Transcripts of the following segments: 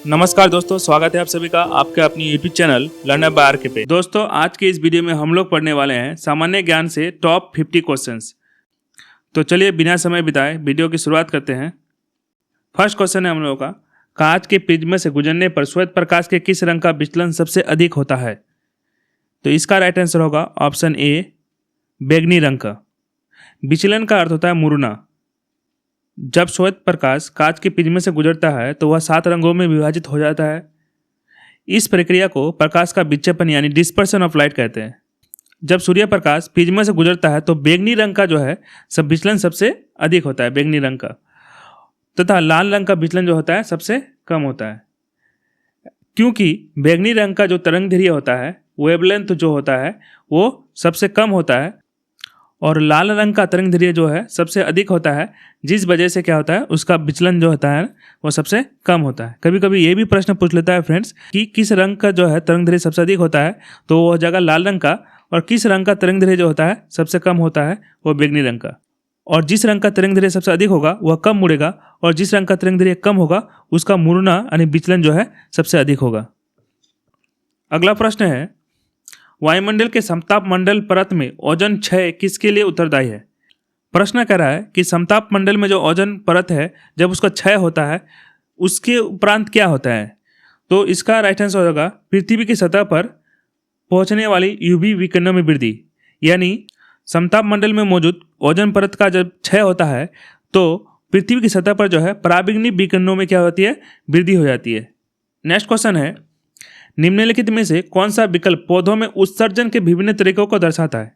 नमस्कार दोस्तों, स्वागत है आप सभी का आपके अपनी YouTube channel learner bye R K पे। दोस्तों, आज के इस वीडियो में हम लोग पढ़ने वाले हैं सामान्य ज्ञान से टॉप 50 क्वेश्चंस। तो चलिए बिना समय बिताए वीडियो की शुरुआत करते हैं। फर्स्ट क्वेश्चन है हम लोगों का, कांच के प्रिज्म से गुजरने पर श्वेत प्रकाश के किस रंग का विचलन सबसे अधिक होता है? तो इसका राइट आंसर होगा ऑप्शन ए, बैंगनी रंग का। विचलन का अर्थ होता है मुड़ना। जब श्वेत प्रकाश कांच के प्रिज्म से गुजरता है तो वह 7 रंगों में विभाजित हो जाता है। इस प्रक्रिया को प्रकाश का विक्षेपण यानी डिस्पर्शन ऑफ लाइट कहते हैं। जब सूर्य प्रकाश प्रिज्म से गुजरता है तो बैंगनी रंग का जो है सब विचलन सबसे अधिक होता है, बैंगनी रंग का, तथा लाल रंग का विचलन जो होता है सबसे कम होता है। क्योंकि बैंगनी रंग का जो तरंग दैर्ध्य होता है, वेवलेंथ जो होता है वो सबसे कम होता है और लाल रंग का तरंग दैर्ध्य जो है सबसे अधिक होता है, जिस वजह से क्या होता है उसका विचलन जो होता है वो सबसे कम होता है। कभी कभी ये भी प्रश्न पूछ लेता है फ्रेंड्स कि किस रंग का जो है तरंग दैर्ध्य सबसे अधिक होता है, तो वो हो जाएगा लाल रंग का, और किस रंग का तरंग दैर्ध्य जो होता है सबसे कम होता है वो बैंगनी रंग का। और जिस रंग का तरंग दैर्ध्य सबसे अधिक होगा वह कम मुड़ेगा, और जिस रंग का तरंग दैर्ध्य कम होगा उसका मुड़ना यानी विचलन जो है सबसे अधिक होगा। अगला प्रश्न है, वायुमंडल के समताप मंडल परत में ओजोन क्षय किसके लिए उत्तरदायी है? प्रश्न कह रहा है कि समताप मंडल में जो ओजोन परत है जब उसका क्षय होता है उसके उपरांत क्या होता है? तो इसका राइट आंसर होगा पृथ्वी की सतह पर पहुंचने वाली यूवी विकिरणों में वृद्धि। यानी समताप मंडल में मौजूद ओजोन परत का जब क्षय होता है तो पृथ्वी की सतह पर जो है पराबैंगनी विकिरणों में क्या होती है, वृद्धि हो जाती है। नेक्स्ट क्वेश्चन है, निम्नलिखित में से कौन सा विकल्प पौधों में उत्सर्जन के विभिन्न तरीकों को दर्शाता है?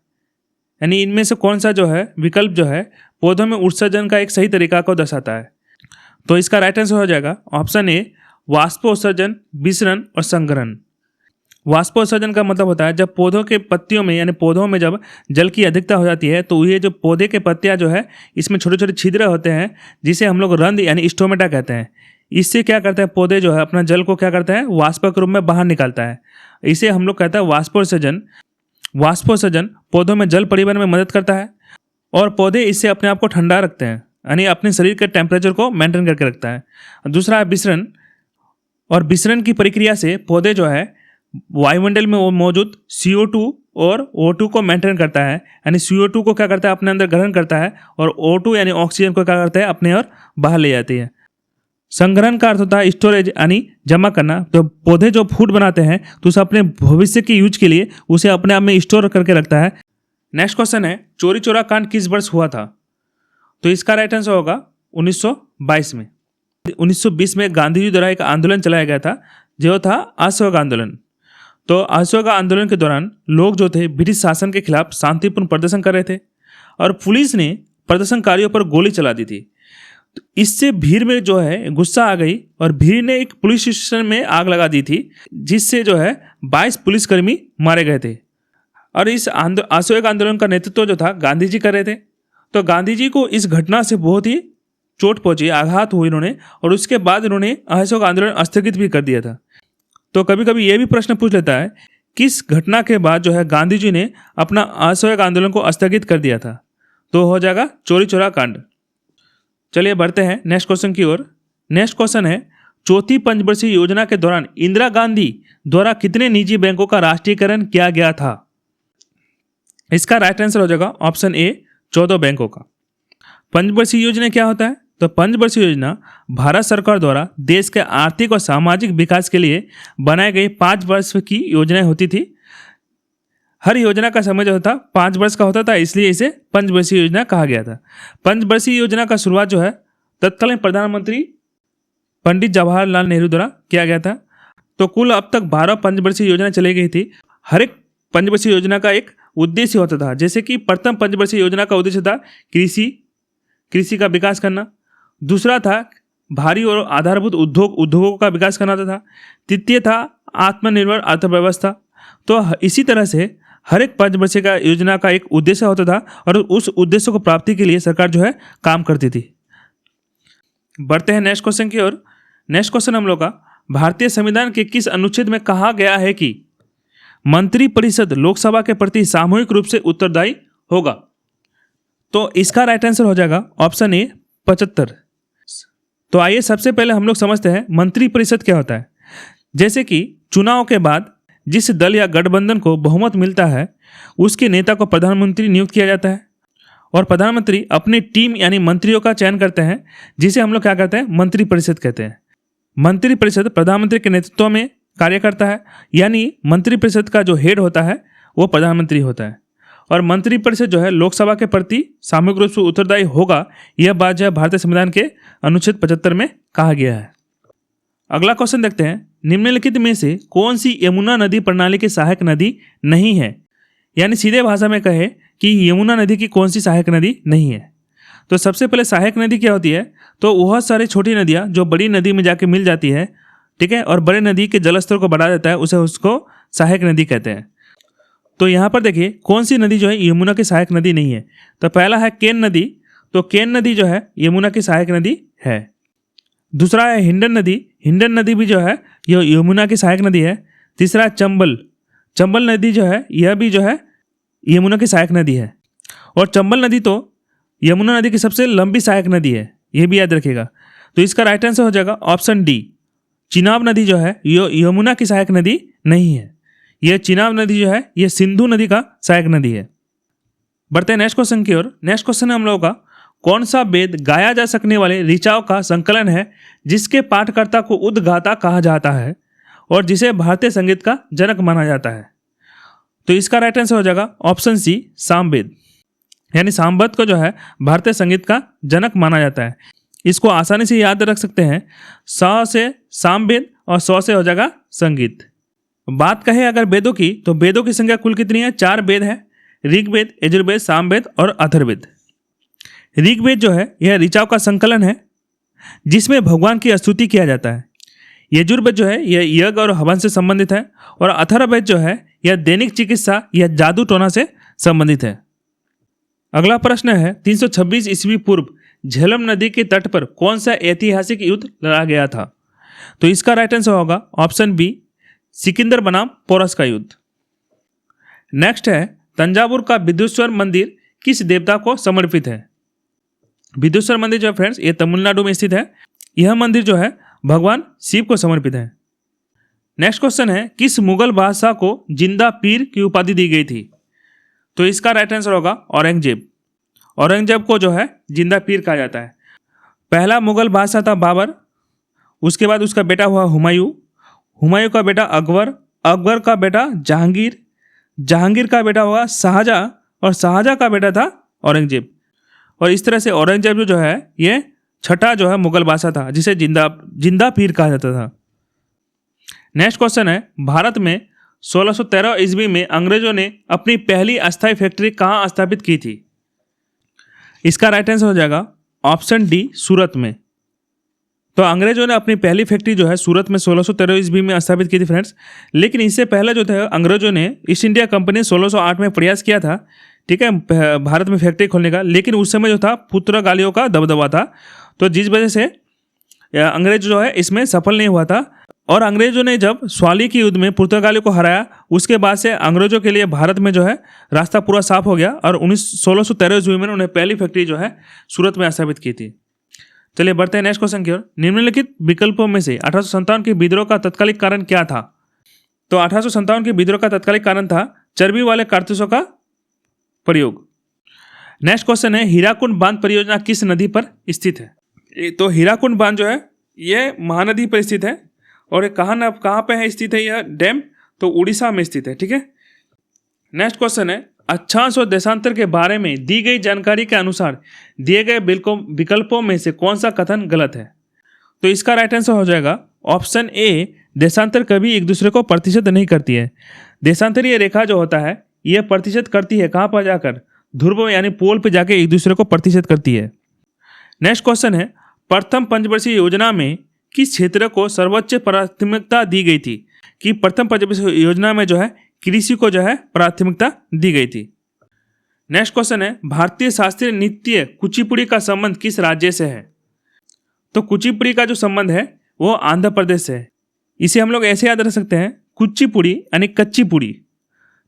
यानी इनमें से कौन सा जो है विकल्प जो है पौधों में उत्सर्जन का एक सही तरीका को दर्शाता है? तो इसका राइट आंसर हो जाएगा ऑप्शन ए, वाष्पोत्सर्जन, विसरण और संग्रहण। वाष्पोत्सर्जन का मतलब होता है जब पौधों के पत्तियों में यानी पौधों में जब जल की अधिकता हो जाती है तो ये जो पौधे के पत्तियां जो है इसमें छोटे छोटे छिद्र होते हैं जिसे हम लोग रंध्र यानी स्टोमेटा कहते हैं। इससे क्या करता है पौधे जो है अपना जल को क्या करता है वाष्प के रूप में बाहर निकालता है। इसे हम लोग कहते हैं वाष्पोत्सर्जन। वाष्पोत्सर्जन पौधों में जल परिवहन में मदद करता है और पौधे इससे अपने आप को ठंडा रखते हैं, यानी अपने शरीर के टेम्परेचर को मेंटेन करके रखता है। दूसरा है विसरण, और विसरण की प्रक्रिया से पौधे जो है वायुमंडल में मौजूद CO2 और O2 को मेंटेन करता है, यानी CO2 को क्या करता है अपने अंदर ग्रहण करता है और O2 यानी ऑक्सीजन को क्या करता है अपने और बाहर ले जाती है। संग्रहण का अर्थ होता है स्टोरेज यानी जमा करना। तो पौधे जो फूड बनाते हैं तो उसे अपने भविष्य के यूज के लिए उसे अपने आप में स्टोर करके रखता है। नेक्स्ट क्वेश्चन है, चोरी चोरा कांड किस वर्ष हुआ था? तो इसका राइट आंसर होगा 1922 में। 1920 में गांधी जी द्वारा एक आंदोलन चलाया गया था जो था असहयोग आंदोलन। तो असहयोग आंदोलन के दौरान लोग जो थे ब्रिटिश शासन के खिलाफ शांतिपूर्ण प्रदर्शन कर रहे थे और पुलिस ने प्रदर्शनकारियों पर गोली चला दी थी। तो इससे भीड़ में जो है गुस्सा आ गई और भीड़ ने एक पुलिस स्टेशन में आग लगा दी थी, जिससे जो है 22 पुलिसकर्मी मारे गए थे। और इस असहयोग आंदोलन का नेतृत्व जो था गांधी जी कर रहे थे। तो गांधी जी को इस घटना से बहुत ही चोट पहुंची, आघात हुई इन्होंने, और उसके बाद इन्होंने असहयोग आंदोलन स्थगित भी कर दिया था। तो कभी कभी ये भी प्रश्न पूछ लेता है किस घटना के बाद जो है गांधी जी ने अपना असहयोग आंदोलन को स्थगित कर दिया था? तो हो जाएगा चोरी चोरा कांड। चलिए बढ़ते हैं नेक्स्ट क्वेश्चन की ओर। नेक्स्ट क्वेश्चन है, चौथी पंचवर्षीय योजना के दौरान इंदिरा गांधी द्वारा कितने निजी बैंकों का राष्ट्रीयकरण किया गया था? इसका राइट आंसर हो जाएगा ऑप्शन ए, 14 बैंकों का। पंचवर्षीय योजना क्या होता है? तो पंचवर्षीय योजना भारत सरकार द्वारा देश के आर्थिक और सामाजिक विकास के लिए बनाई गई 5 वर्ष की योजनाएं होती थी। हर योजना का समय जो था 5 वर्ष का होता था, इसलिए इसे पंचवर्षीय योजना कहा गया था। पंचवर्षीय योजना का शुरुआत जो है तत्कालीन प्रधानमंत्री पंडित जवाहरलाल नेहरू द्वारा किया गया था। तो कुल अब तक 12 पंचवर्षीय योजना चलाई गई थी। हर एक पंचवर्षीय योजना का एक उद्देश्य होता था। जैसे कि प्रथम पंचवर्षीय योजना का उद्देश्य था कृषि का विकास करना। दूसरा था भारी और आधारभूत उद्योगों का विकास करना था। तृतीय था आत्मनिर्भर अर्थव्यवस्था। तो इसी तरह से हर एक पंचवर्षीय का योजना का एक उद्देश्य होता था और उस उद्देश्य को प्राप्ति के लिए सरकार जो है काम करती थी। बढ़ते हैं नेक्स्ट क्वेश्चन की ओर। नेक्स्ट क्वेश्चन हम लोग का, भारतीय संविधान के किस अनुच्छेद में कहा गया है कि मंत्रिपरिषद लोकसभा के प्रति सामूहिक रूप से उत्तरदायी होगा? तो इसका राइट आंसर हो जाएगा ऑप्शन ए, 75। तो आइए सबसे पहले हम लोग समझते हैं मंत्रिपरिषद क्या होता है। जैसे कि चुनाव के बाद जिस दल या गठबंधन को बहुमत मिलता है उसके नेता को प्रधानमंत्री नियुक्त किया जाता है और प्रधानमंत्री अपनी टीम यानी मंत्रियों का चयन करते हैं, जिसे हम लोग क्या कहते हैं, मंत्रिपरिषद कहते हैं। मंत्रिपरिषद प्रधानमंत्री के नेतृत्व में कार्य करता है, यानी मंत्रिपरिषद का जो हेड होता है वो प्रधानमंत्री होता है। और मंत्रिपरिषद जो है लोकसभा के प्रति सामूहिक रूप से उत्तरदायी होगा, यह बात जो है भारतीय संविधान के अनुच्छेद 75 में कहा गया है। अगला क्वेश्चन देखते हैं, निम्नलिखित में से कौन सी यमुना नदी प्रणाली की सहायक नदी नहीं है। यानी सीधे भाषा में कहे कि यमुना नदी की कौन सी सहायक नदी नहीं है। तो सबसे पहले सहायक नदी क्या होती है, तो वह सारी छोटी नदियाँ जो बड़ी नदी में जाके मिल जाती है, ठीक है, और बड़े नदी के जलस्तर को बढ़ा देता है, उसे उसको सहायक नदी कहते हैं। तो यहाँ पर देखिए कौन सी नदी जो है यमुना की सहायक नदी नहीं है। तो पहला है केन नदी, तो केन नदी जो है यमुना की सहायक नदी है। दूसरा है हिंडन नदी, हिंडन नदी भी जो है यह यमुना की सहायक नदी है। तीसरा चंबल, चंबल नदी जो है यह भी जो है यमुना की सहायक नदी है। और चंबल नदी तो यमुना नदी की सबसे लंबी सहायक नदी है, यह भी याद रखिएगा। तो इसका राइट आंसर हो जाएगा ऑप्शन डी, चिनाब नदी जो है यमुना की सहायक नदी नहीं है। यह चिनाब नदी जो है यह सिंधु नदी का सहायक नदी है। बढ़ते हैं नेक्स्ट क्वेश्चन की ओर। नेक्स्ट क्वेश्चन है हम लोगों का, कौन सा वेद गाया जा सकने वाले ऋचाओं का संकलन है जिसके पाठकर्ता को उद्गाता कहा जाता है और जिसे भारतीय संगीत का जनक माना जाता है। तो इसका राइट आंसर हो जाएगा ऑप्शन सी, सामवेद। यानी सामवेद को जो है भारतीय संगीत का जनक माना जाता है। इसको आसानी से याद रख सकते हैं, स से सामवेद और सौ से हो जाएगा संगीत। बात कहें अगर वेदों की, तो वेदों की संख्या कुल कितनी है, 4 वेद है, ऋग्वेद, यजुर्वेद, सामवेद और अथर्ववेद। ऋग्वेद जो है यह ऋचाओं का संकलन है जिसमें भगवान की स्तुति किया जाता है। यजुर्वेद जो है यह यज्ञ और हवन से संबंधित है और अथर्ववेद जो है यह दैनिक चिकित्सा या जादू टोना से संबंधित है। अगला प्रश्न है, 326 ईस्वी पूर्व झेलम नदी के तट पर कौन सा ऐतिहासिक युद्ध लड़ा गया था। तो इसका राइट आंसर होगा ऑप्शन बी, सिकंदर बनाम पोरस का युद्ध। नेक्स्ट है, तंजावुर का विद्युतेश्वर मंदिर किस देवता को समर्पित है। विद्युतेश्वर मंदिर जो है फ्रेंड्स ये तमिलनाडु में स्थित है। यह मंदिर जो है भगवान शिव को समर्पित है। नेक्स्ट क्वेश्चन है, किस मुगल बादशाह को जिंदा पीर की उपाधि दी गई थी। तो इसका राइट आंसर होगा औरंगजेब। औरंगजेब को जो है जिंदा पीर कहा जाता है। पहला मुगल बादशाह था बाबर, उसके बाद उसका बेटा हुआ हुमायूं, हुमायूं का बेटा अकबर, अकबर का बेटा जहांगीर, जहांगीर का बेटा हुआ शाहजहां और शाहजहां का बेटा था औरंगजेब। और इस तरह से औरंगजेब जो है ये छठा जो है मुगल बादशाह था जिसे जिंदा पीर कहा जाता था। नेक्स्ट क्वेश्चन है, भारत में 1613 ईस्वी में अंग्रेजों ने अपनी पहली अस्थायी फैक्ट्री कहाँ स्थापित की थी। इसका राइट आंसर हो जाएगा ऑप्शन डी, सूरत में। तो अंग्रेजों ने अपनी पहली फैक्ट्री जो है सूरत में 1613 ईस्वी में स्थापित की थी फ्रेंड्स। लेकिन इससे पहले जो था अंग्रेजों ने ईस्ट इंडिया कंपनी 1608 में प्रयास किया था, ठीक है, भारत में फैक्ट्री खोलने का। लेकिन उस समय जो था पुर्तगालियों का दबदबा था, तो जिस वजह से अंग्रेज जो है इसमें सफल नहीं हुआ था। और अंग्रेजों ने जब स्वाली के युद्ध में पुर्तगालियों को हराया, उसके बाद से अंग्रेजों के लिए भारत में जो है रास्ता पूरा साफ हो गया और 1613 ईस्वी में उन्होंने पहली फैक्ट्री जो है सूरत में स्थापित की थी। चलिए बढ़ते हैं नेक्स्ट क्वेश्चन की ओर। निम्नलिखित विकल्पों में से 1857 के विद्रोह का तत्कालिक कारण क्या था। तो 1857 के विद्रोह का तत्कालिक कारण था चर्बी वाले कारतूसों का प्रयोग। नेक्स्ट क्वेश्चन है, हीराकुंड बांध परियोजना किस नदी पर स्थित है। तो हीराकुंड बांध जो है यह महानदी पर स्थित है। और ये कहाँ पे है स्थित है यह डैम, तो उड़ीसा में स्थित है, ठीक है। नेक्स्ट क्वेश्चन है, अक्षांश और देशांतर के बारे में दी गई जानकारी के अनुसार दिए गए विकल्पों में से कौन सा कथन गलत है। तो इसका राइट आंसर हो जाएगा ऑप्शन ए, देशांतर कभी एक दूसरे को प्रतिशत नहीं करती है। देशांतरीय रेखा जो होता है यह प्रतिशत करती है कहाँ पर जाकर, ध्रुव यानी पोल पर जाके एक दूसरे को प्रतिशत करती है। नेक्स्ट क्वेश्चन है, प्रथम पंचवर्षीय योजना में किस क्षेत्र को सर्वोच्च प्राथमिकता दी गई थी। कि प्रथम पंचवर्षीय योजना में जो है कृषि को जो है प्राथमिकता दी गई थी। नेक्स्ट क्वेश्चन है, भारतीय शास्त्रीय नृत्य कुचिपुड़ी का संबंध किस राज्य से है। तो कुचिपुड़ी का जो संबंध है वो आंध्र प्रदेश से है। इसे हम लोग ऐसे याद रख सकते हैं, कुचिपुड़ी यानी कच्ची पुड़ी,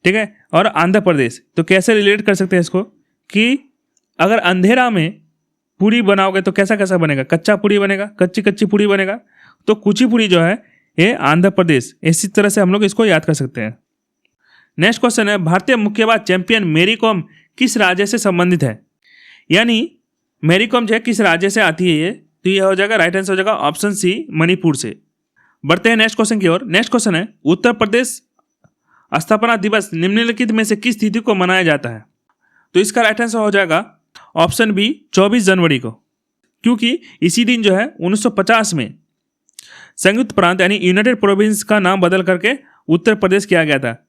ठीक है, और आंध्र प्रदेश। तो कैसे रिलेट कर सकते हैं इसको कि अगर अंधेरा में पूरी बनाओगे तो कैसा कैसा बनेगा, कच्चा पूरी बनेगा, कच्ची कच्ची पूरी बनेगा। तो कुचिपुड़ी जो है ये आंध्र प्रदेश, इसी तरह से हम लोग इसको याद कर सकते हैं। नेक्स्ट क्वेश्चन है, भारतीय मुक्केबाज चैंपियन मैरी कॉम किस राज्य से संबंधित है? यानी मैरी कॉम जो है किस राज्य से आती है ये, तो ये हो जाएगा राइट आंसर हो जाएगा ऑप्शन सी, मणिपुर से। बढ़ते हैं नेक्स्ट क्वेश्चन की ओर। नेक्स्ट क्वेश्चन है, उत्तर प्रदेश स्थापना दिवस निम्नलिखित में से किस तिथि को मनाया जाता है? तो इसका राइट आंसर हो जाएगा ऑप्शन बी, 24 जनवरी को, क्योंकि इसी दिन जो है 1950 में संयुक्त प्रांत यानी यूनाइटेड प्रोविंस का नाम बदल करके उत्तर प्रदेश किया गया था,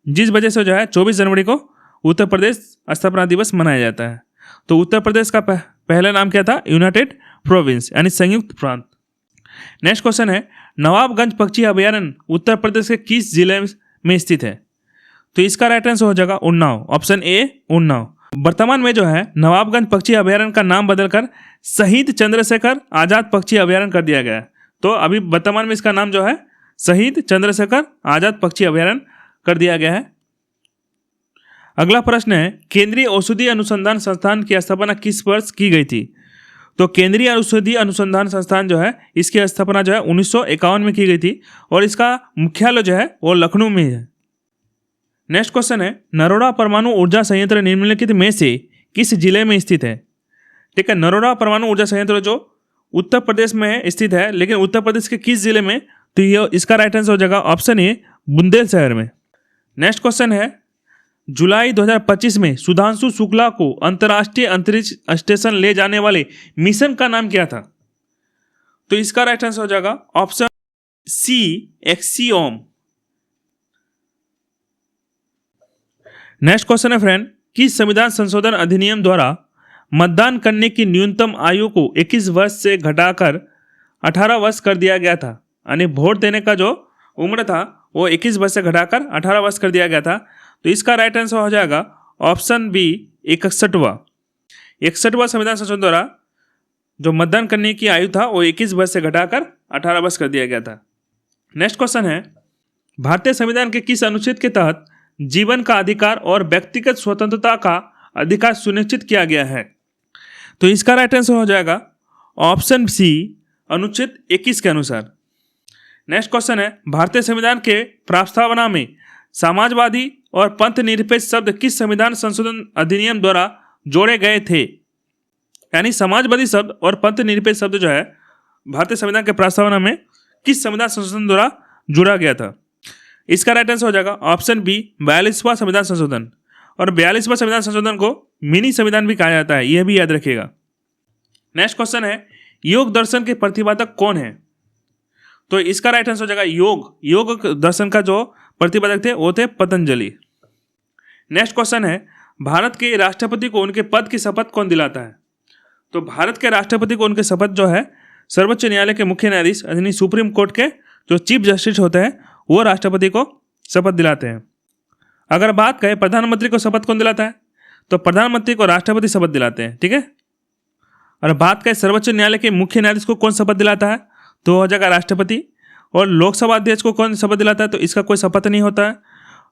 जिस वजह से जो है 24 जनवरी को उत्तर प्रदेश स्थापना दिवस मनाया जाता है। तो उत्तर प्रदेश का पहला नाम क्या था? यूनाइटेड प्रोविंस यानी संयुक्त प्रांत। नेक्स्ट क्वेश्चन है, नवाबगंज पक्षी अभयारण्य उत्तर प्रदेश के किस जिले में स्थित है? तो इसका राइट आंसर हो जाएगा उन्नाव, ऑप्शन ए उन्नाव। वर्तमान में जो है नवाबगंज पक्षी अभयारण्य का नाम बदलकर शहीद चंद्रशेखर आजाद पक्षी अभयारण्य कर दिया गया है। तो अभी वर्तमान में इसका नाम जो है शहीद चंद्रशेखर आजाद पक्षी अभयारण्य कर दिया गया है। अगला प्रश्न है, केंद्रीय औषधि अनुसंधान संस्थान की स्थापना किस वर्ष की गई थी? तो केंद्रीय औषधि अनुसंधान संस्थान जो है इसकी स्थापना जो है 1951 में की गई थी और इसका मुख्यालय जो है वो लखनऊ में है। नेक्स्ट क्वेश्चन है, नरोडा परमाणु ऊर्जा संयंत्र निम्नलिखित में से किस जिले में स्थित है? ठीक है, नरोडा परमाणु ऊर्जा संयंत्र जो उत्तर प्रदेश में स्थित है, लेकिन उत्तर प्रदेश के किस जिले में? तो ये इसका राइट आंसर हो जाएगा ऑप्शन ए, बुंदेलशहर में। नेक्स्ट क्वेश्चन है, जुलाई 2025 में सुधांशु शुक्ला को अंतर्राष्ट्रीय अंतरिक्ष स्टेशन ले जाने वाले मिशन का नाम क्या था? तो इसका राइट आंसर हो जाएगा option C, axiom. Next question है फ्रेंड, किस संविधान संशोधन अधिनियम द्वारा मतदान करने की न्यूनतम आयु को 21 वर्ष से घटाकर 18 वर्ष कर दिया गया था? यानी वोट देने का जो उम्र था वो 21 वर्ष से घटाकर 18 वर्ष कर दिया गया था। तो इसका राइट आंसर हो जाएगा ऑप्शन बी, 61वां संविधान संशोधन द्वारा जो मतदान करने की आयु था वो 21 वर्ष से घटाकर 18 वर्ष कर दिया गया था। नेक्स्ट क्वेश्चन है, भारतीय संविधान के किस अनुच्छेद के तहत जीवन का अधिकार और व्यक्तिगत स्वतंत्रता का अधिकार सुनिश्चित किया गया है? तो इसका राइट आंसर हो जाएगा ऑप्शन सी, अनुच्छेद 21 के अनुसार। नेक्स्ट क्वेश्चन है, भारतीय संविधान के प्रस्तावना में समाजवादी और पंथ निरपेक्ष शब्द किस संविधान संशोधन अधिनियम द्वारा जोड़े गए थे? यानी समाजवादी शब्द और पंथ निरपेक्ष शब्द जो है भारतीय संविधान के प्रस्तावना में किस संविधान संशोधन द्वारा जोड़ा गया था? इसका राइट आंसर हो जाएगा ऑप्शन बी, 42वां संविधान संशोधन। और 42वां संविधान संशोधन को मिनी संविधान भी कहा जाता है, यह भी याद रखिएगा। नेक्स्ट क्वेश्चन है, योग दर्शन के प्रतिपादक कौन है? तो इसका राइट आंसर हो जाएगा योग दर्शन का जो प्रतिपादक थे वो थे पतंजलि। नेक्स्ट क्वेश्चन है, भारत के राष्ट्रपति को उनके पद की शपथ कौन दिलाता है? तो भारत के राष्ट्रपति को उनके शपथ जो है सर्वोच्च न्यायालय के मुख्य न्यायाधीश यानी सुप्रीम कोर्ट के जो चीफ जस्टिस होते हैं वो राष्ट्रपति को शपथ दिलाते हैं। अगर बात करें प्रधानमंत्री को शपथ कौन दिलाता है? तो प्रधानमंत्री को राष्ट्रपति शपथ दिलाते हैं, ठीक है। और बात करें सर्वोच्च न्यायालय के मुख्य न्यायाधीश को कौन शपथ दिलाता है? तो हो जाएगा राष्ट्रपति। और लोकसभा अध्यक्ष को कौन शपथ दिलाता है? तो इसका कोई शपथ नहीं होता है।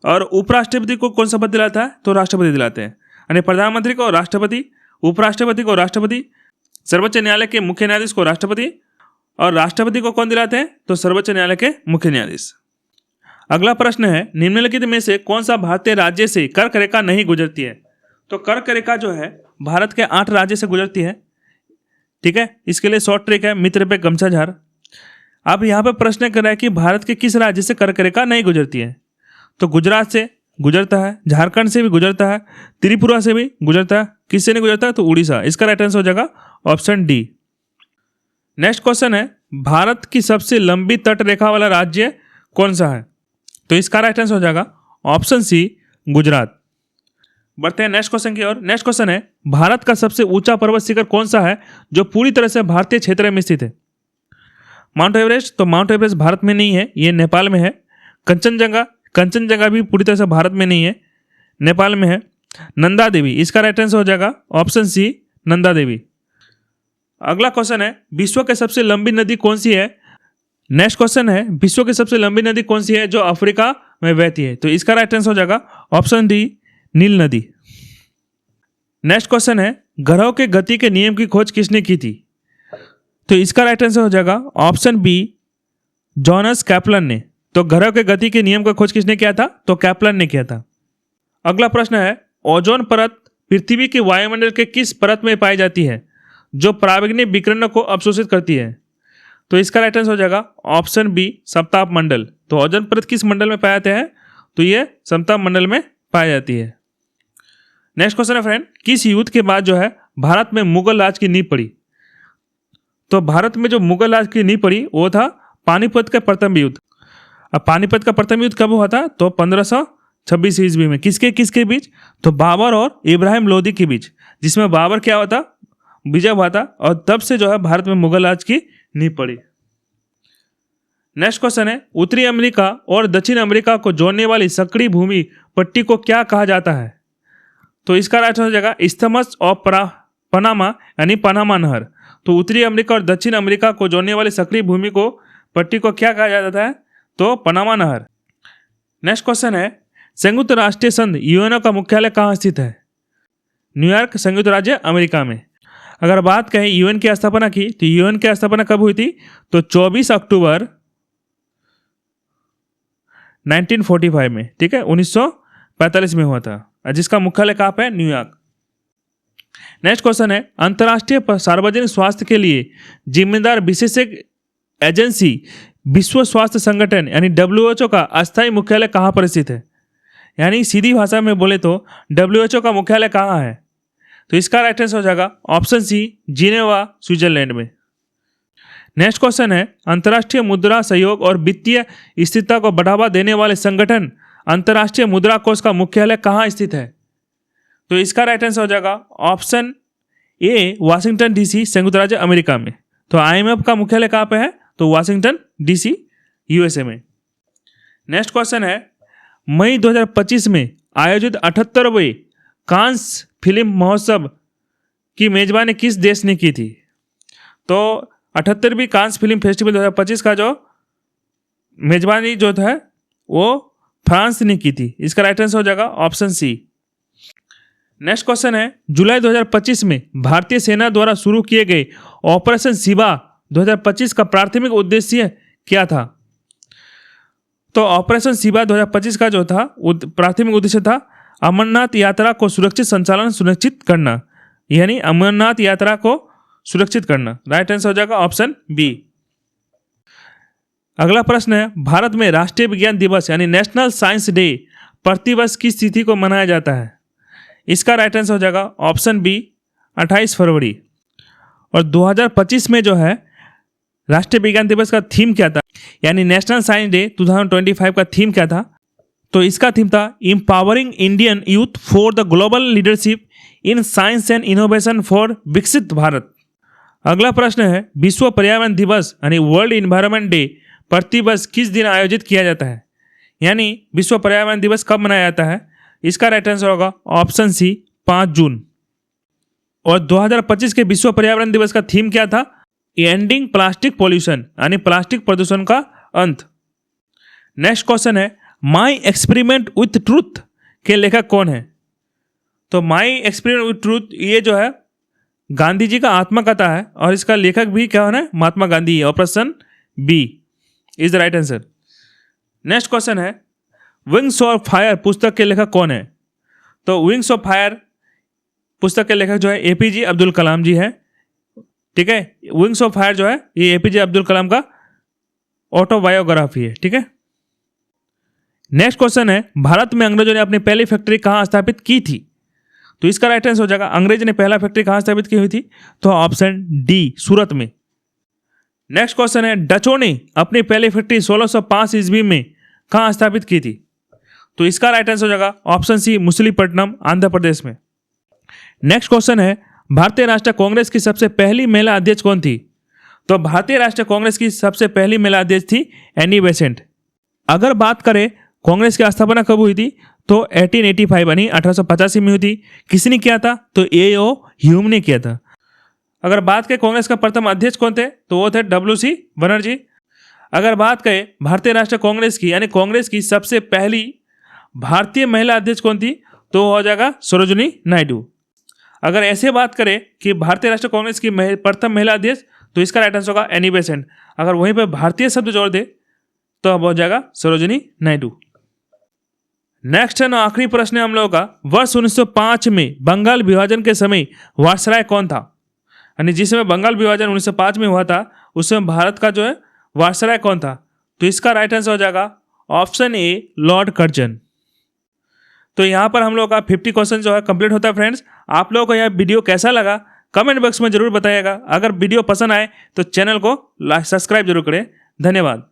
और उपराष्ट्रपति को कौन शपथ दिलाता है? तो राष्ट्रपति दिलाते हैं। यानी प्रधानमंत्री को राष्ट्रपति, उपराष्ट्रपति को राष्ट्रपति, सर्वोच्च न्यायालय के मुख्य न्यायाधीश को राष्ट्रपति, और राष्ट्रपति को कौन दिलाते हैं? तो सर्वोच्च न्यायालय के मुख्य न्यायाधीश। अगला प्रश्न है, निम्नलिखित में से कौन सा भारतीय राज्य से कर्क रेखा नहीं गुजरती है? तो कर्क रेखा जो है भारत के 8 राज्य से गुजरती है, ठीक है। इसके लिए शॉर्ट ट्रिक है, मित्र पे गमछा झार। अब यहाँ पे प्रश्न कर रहा है कि भारत के किस राज्य से कर्क रेखा नहीं गुजरती है? तो गुजरात से गुजरता है, झारखंड से भी गुजरता है, त्रिपुरा से भी गुजरता है, किससे नहीं गुजरता है? तो उड़ीसा। इसका राइट आंसर हो जाएगा ऑप्शन डी। नेक्स्ट क्वेश्चन है, भारत की सबसे लंबी तट रेखा वाला राज्य कौन सा है? तो इसका राइट आंसर हो जाएगा ऑप्शन सी, गुजरात। बढ़ते हैं नेक्स्ट क्वेश्चन की ओर। नेक्स्ट क्वेश्चन है, भारत का सबसे ऊंचा पर्वत शिखर कौन सा है जो पूरी तरह से भारतीय क्षेत्र में स्थित है? Mount Everest. तो माउंट एवरेस्ट भारत में नहीं है, ये नेपाल में है। कंचनजंगा भी पूरी तरह से भारत में नहीं है, नेपाल में है। नंदा देवी, इसका राइट आंसर हो जाएगा ऑप्शन सी, नंदा देवी। अगला क्वेश्चन है, विश्व की सबसे लंबी नदी कौन सी है? नेक्स्ट क्वेश्चन है, विश्व की सबसे लंबी नदी कौन सी है जो अफ्रीका में बहती है? तो इसका राइट आंसर हो जाएगा ऑप्शन डी, नील नदी। नेक्स्ट क्वेश्चन है, ग्रहों के गति के नियम की खोज किसने की थी? तो इसका राइट आंसर हो जाएगा ऑप्शन बी, जॉनस कैप्लन ने। तो ग्रहों के गति के नियम का खोज किसने किया था? तो कैप्लन ने किया था। अगला प्रश्न है, ओजोन परत पृथ्वी के वायुमंडल के किस परत में पाई जाती है जो पराबैंगनी विकिरणों को अवशोषित करती है? तो इसका राइट आंसर हो जाएगा ऑप्शन बी, समताप मंडल। तो ओजोन परत किस मंडल में पाए जाते हैं? तो ये समताप मंडल में पाई जाती है। नेक्स्ट क्वेश्चन है फ्रेंड, किस युद्ध के बाद जो है भारत में मुगल राज की नींव पड़ी? तो भारत में जो मुगल राज की नींव पड़ी वो था पानीपत का प्रथम युद्ध। अब पानीपत का प्रथम युद्ध कब हुआ था? तो 1526 ईस्वी में। किसके किसके बीच? तो बाबर और इब्राहिम लोदी के बीच, जिसमें बाबर क्या हुआ था? विजय हुआ था, और तब से जो है भारत में मुगल राज की नींव पड़ी। नेक्स्ट क्वेश्चन है, उत्तरी अमेरिका और दक्षिण अमेरिका को जोड़ने वाली संकरी भूमि पट्टी को क्या कहा जाता है? तो इसका राइट हो जाएगा इस्थमस ऑफ पनामा, यानी पनामा नहर। तो उत्तरी अमेरिका और दक्षिण अमेरिका को जोड़ने वाली सक्रिय भूमि को पट्टी को क्या कहा जाता है? तो पनामा नहर। नेक्स्ट क्वेश्चन है, संयुक्त राष्ट्र संघ यूएनओ का मुख्यालय कहाँ स्थित है? न्यूयॉर्क, संयुक्त राज्य अमेरिका में। अगर बात कहें यूएन की स्थापना की, तो यूएन की स्थापना कब हुई थी? तो 24 अक्टूबर 1945 में, ठीक है, 1945 में हुआ था, जिसका मुख्यालय कहाँ पे है? न्यूयॉर्क। नेक्स्ट क्वेश्चन है, अंतर्राष्ट्रीय सार्वजनिक स्वास्थ्य के लिए जिम्मेदार विशेषज्ञ एजेंसी विश्व स्वास्थ्य संगठन यानी WHO का अस्थायी मुख्यालय कहाँ पर स्थित है? यानी सीधी भाषा में बोले तो WHO का मुख्यालय कहाँ है? तो इसका राइट आंसर हो जाएगा ऑप्शन सी, जिनेवा, स्विट्जरलैंड में। नेक्स्ट क्वेश्चन है, अंतर्राष्ट्रीय मुद्रा सहयोग और वित्तीय स्थिरता को बढ़ावा देने वाले संगठन अंतर्राष्ट्रीय मुद्रा कोष का मुख्यालय कहाँ स्थित है? तो इसका राइट आंसर हो जाएगा ऑप्शन ए, वाशिंगटन DC, संयुक्त राज्य अमेरिका में। तो IMF का मुख्यालय कहाँ पे है? तो वाशिंगटन DC, USA में। नेक्स्ट क्वेश्चन है, मई 2025 में आयोजित 78वें कांस फिल्म महोत्सव की मेजबानी किस देश ने की थी? तो 78वीं कांस फिल्म फेस्टिवल 2025 का जो मेजबानी जो है वो फ्रांस ने की थी। इसका राइट आंसर हो जाएगा ऑप्शन सी। नेक्स्ट क्वेश्चन है, जुलाई 2025 में भारतीय सेना द्वारा शुरू किए गए ऑपरेशन शिवा 2025 का प्राथमिक उद्देश्य क्या था? तो ऑपरेशन शिवा 2025 का जो था प्राथमिक उद्देश्य था अमरनाथ यात्रा को सुरक्षित संचालन सुनिश्चित करना, यानी अमरनाथ यात्रा को सुरक्षित करना। राइट आंसर हो जाएगा ऑप्शन बी। अगला प्रश्न है, भारत में राष्ट्रीय विज्ञान दिवस यानी नेशनल साइंस डे प्रतिवर्ष किस तिथि को मनाया जाता है? इसका राइट आंसर हो जाएगा ऑप्शन बी, 28 फरवरी। और 2025 में जो है राष्ट्रीय विज्ञान दिवस का थीम क्या था, यानी नेशनल साइंस डे 2025 का थीम क्या था? तो इसका थीम था empowering Indian youth for the global leadership in science and innovation for विकसित भारत। अगला प्रश्न है, विश्व पर्यावरण दिवस यानी वर्ल्ड इन्वायरमेंट डे प्रतिवर्ष किस दिन आयोजित किया जाता है? यानी विश्व पर्यावरण दिवस कब मनाया जाता है? इसका राइट आंसर होगा ऑप्शन सी, 5 जून। और 2025 के विश्व पर्यावरण दिवस का थीम क्या था? एंडिंग प्लास्टिक पॉल्यूशन, यानी प्लास्टिक प्रदूषण का अंत। नेक्स्ट क्वेश्चन है, माई एक्सपेरिमेंट विथ ट्रूथ के लेखक कौन है? तो माई एक्सपेरिमेंट विथ ट्रूथ ये जो है गांधी जी का आत्मकथा है, और इसका लेखक भी क्या है? महात्मा गांधी है। Option B is the right answer. Next question है, विंग्स ऑफ फायर पुस्तक के लेखक कौन है? तो विंग्स ऑफ फायर पुस्तक के लेखक जो है APJ अब्दुल कलाम जी है, ठीक है। विंग्स ऑफ फायर जो है ये APJ अब्दुल कलाम का ऑटोबायोग्राफी है, ठीक है। नेक्स्ट क्वेश्चन है, भारत में अंग्रेजों ने अपनी पहली फैक्ट्री कहाँ स्थापित की थी? तो इसका राइट आंसर हो जाएगा अंग्रेज ने पहला फैक्ट्री कहाँ स्थापित की हुई थी? तो ऑप्शन डी, सूरत में। नेक्स्ट क्वेश्चन है, डचों ने अपनी पहली फैक्ट्री 1605 ईस्वी में कहाँ स्थापित की थी? तो इसका राइट आंसर हो जाएगा ऑप्शन सी, मछलीपट्टनम, आंध्र प्रदेश में। नेक्स्ट क्वेश्चन है, भारतीय राष्ट्रीय कांग्रेस की सबसे पहली महिला अध्यक्ष कौन थी? तो भारतीय राष्ट्रीय कांग्रेस की सबसे पहली महिला अध्यक्ष थी एनी बेसेंट। अगर बात करें कांग्रेस की स्थापना कब हुई थी? तो 1885 यानी 1885 में हुई थी। किसने किया था? तो A.O. ह्यूम ने किया था। अगर बात करें कांग्रेस का प्रथम अध्यक्ष कौन थे? तो वो थे W.C. बनर्जी। अगर बात करें भारतीय राष्ट्रीय कांग्रेस की यानी कांग्रेस की सबसे पहली भारतीय महिला अध्यक्ष कौन थी? तो हो जाएगा सरोजिनी नायडू। अगर ऐसे बात करें कि भारतीय राष्ट्रीय कांग्रेस की प्रथम महिला अध्यक्ष, तो इसका राइट आंसर होगा एनी बेसेंट। अगर वहीं पर भारतीय शब्द जोड़ दे तो अब हो जाएगा सरोजिनी नायडू। नेक्स्ट है ना आखिरी प्रश्न है हम लोगों का, वर्ष 1905 में बंगाल विभाजन के समय वायसराय कौन था? यानी जिस समय बंगाल विभाजन 1905 में हुआ था उस समय भारत का जो है वायसराय कौन था? तो इसका राइट आंसर हो जाएगा ऑप्शन ए लॉर्ड कर्जन। तो यहाँ पर हम लोग का 50 क्वेश्चन जो है कंप्लीट होता है फ्रेंड्स। आप लोगों को यह वीडियो कैसा लगा कमेंट बॉक्स में जरूर बताइएगा। अगर वीडियो पसंद आए तो चैनल को सब्सक्राइब जरूर करें। धन्यवाद।